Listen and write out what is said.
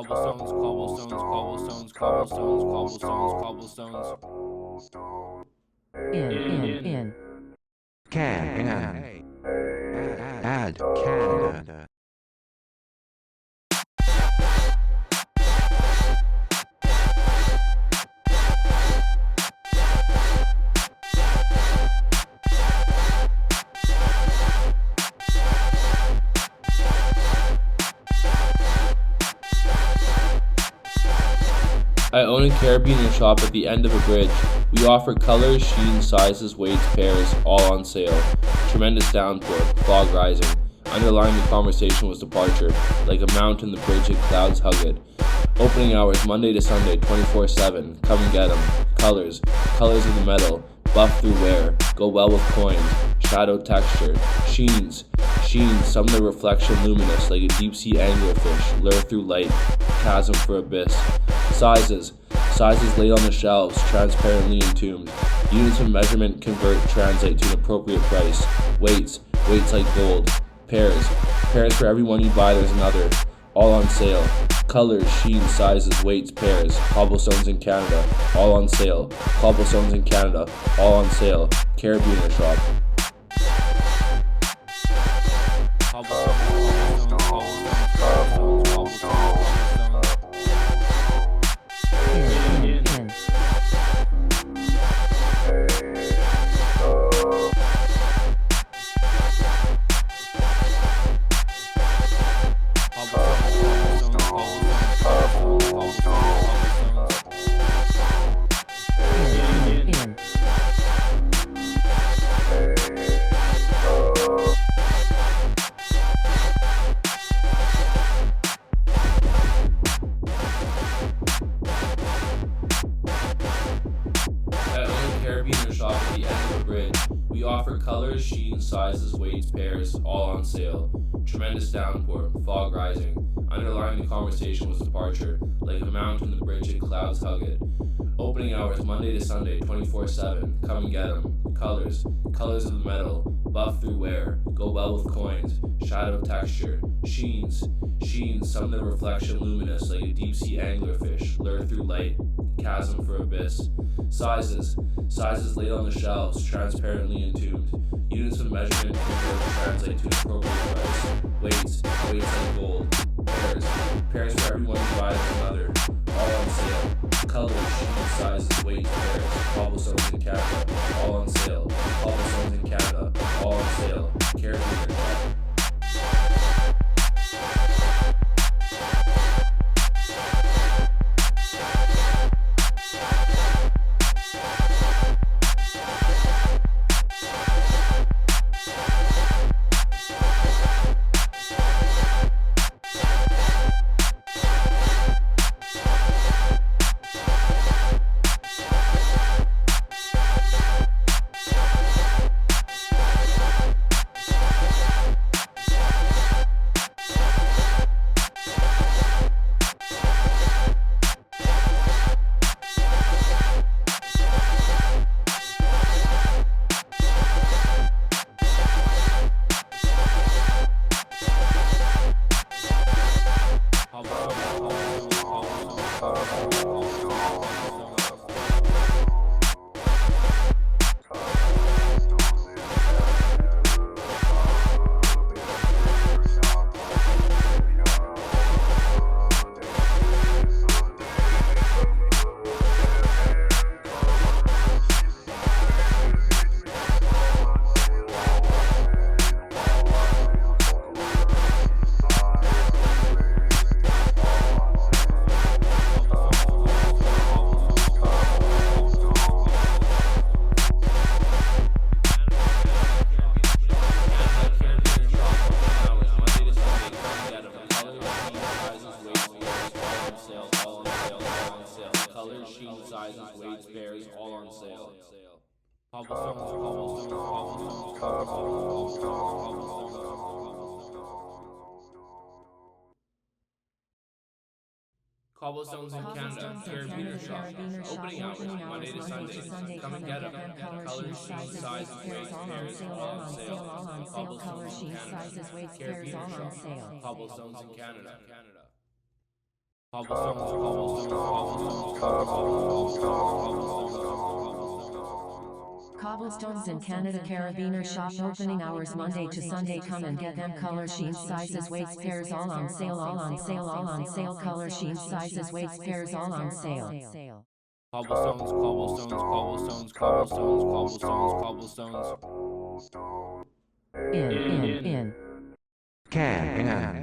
Cobblestones, cobblestones, cobblestones, cobblestones, cobblestones, cobblestones. In. Can. Add. Can. I own a Carabiner Shop at the end of a bridge. We offer colors, sheens, sizes, weights, pairs, all on sale. Tremendous downpour, fog rising. Underlying the conversation was departure. Like a mountain, the bridge and clouds hug it. Opening hours Monday to Sunday, 24/7. Come and get 'em. Colors of the metal. Buff through wear. Go well with coins. Shadow texture. Sheens, some of the reflection luminous, like a deep-sea anglerfish. Lure through light. Chasm for abyss. Sizes laid on the shelves, transparently entombed. Units of measurement convert, translate to an appropriate price. Weights like gold. Pairs for every one you buy, there's another. All on sale. Colors, sheens, sizes, weights, pairs. Cobblestones in Canada, all on sale. Cobblestones in Canada, all on sale. Carabiner Shop. At only Carabiner Shop at the end of a bridge. We offer colors, sheens, sizes, weights, pairs, all on sale. Tremendous downpour, fog rising. Underlying the conversation was departure. Like a mountain, the bridge and clouds hug it. Opening hours Monday to Sunday, 24/7. Come and get 'em. Colors of the metal. Buff through wear. Go well with coins. Shadow texture. Sheens, some of the reflection luminous, like a deep-sea anglerfish. Lure through light. Chasm for abyss. Sizes laid on the shelves, transparently entombed. Units of measurement convert, translate to an appropriate price. Weights like gold. Pairs for every one you buy, there's another. All on sale. Colors, sheens, sizes, weights, pairs. Cobblestones in Canada, all on sale. Cobblestones in Canada, all on sale. Carabiner Shop. Sizes, weights, pairs, all on sale. Cobblestones in Canada, Carabiner Shop. Opening hours Monday to Sunday. Come and get them. Colors, sheets, sizes, weights, pairs, all on sale. Cobblestones in Canada, Carabiner Shop. Cobblestones in Canada. Cobblestones in Canada. Carabiner Shop. Opening hours Monday to Sunday. Come and get them. Color, sheens, sizes, weights, pairs, all on sale, all on sale, all on sale. Color, sheens, sizes, weights, pairs, all on sale. Cobblestones. Can.